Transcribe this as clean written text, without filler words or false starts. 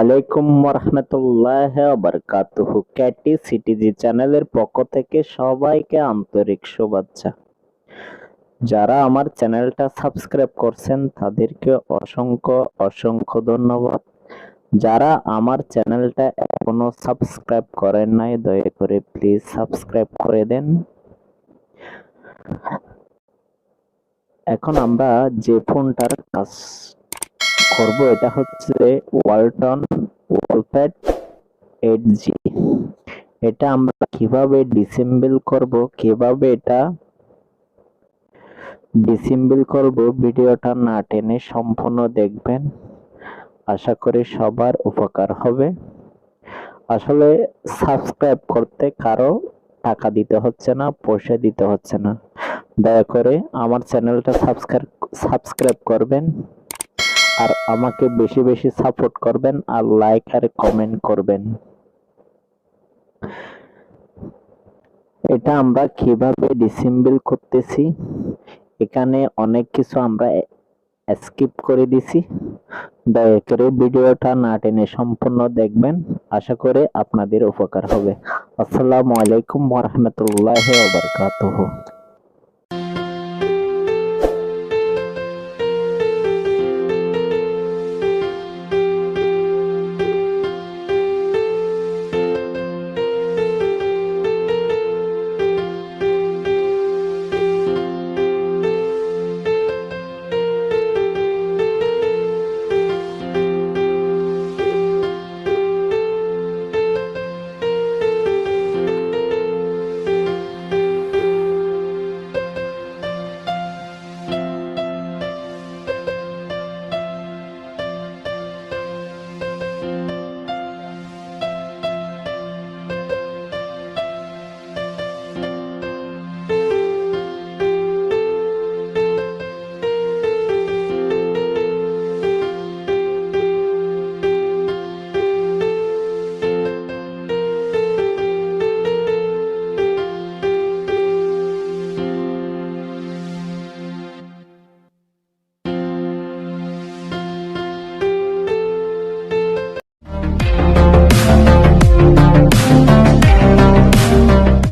আলাইকুম ওয়া বারাকাতুহু। ক্যাটি সিটিজি চ্যানেলের পক্ষ থেকে সবাইকে আন্তরিক শুভেচ্ছা। যারা আমার চ্যানেলটা সাবস্ক্রাইব করছেন তাদেরকে অসংখ্য অসংখ্য ধন্যবাদ। যারা আমার চ্যানেলটা এখনো সাবস্ক্রাইব করেন নাই দয়া করে প্লিজ সাবস্ক্রাইব করে দেন। এখন আমরা যে ফোনটার কাজ করব এটা হচ্ছে ওয়ালটন ওয়ালপ্যাড 8G। এটা আমরা কিভাবে ডিসেম্বল করব ভিডিওটা না টেনে সম্পূর্ণ দেখবেন। আশা করি সবার উপকার হবে। আসলে সাবস্ক্রাইব করতে কারো টাকা দিতে হচ্ছে না, পয়সা দিতে হচ্ছে না। দয়া করে আমার চ্যানেলটা সাবস্ক্রাইব করবেন আর আমাকে বেশি বেশি সাপোর্ট করবেন আর লাইক আর কমেন্ট করবেন। এটা আমরা কিভাবে ডিসেম্বল করতেছি, এখানে অনেক কিছু আমরা স্কিপ করে দিছি। দয়া করে ভিডিওটা না টেনে সম্পূর্ণ দেখবেন। আশা করি আপনাদের উপকার হবে। আসসালামু আলাইকুম ওয়া রাহমাতুল্লাহি ওয়া বারাকাতুহু।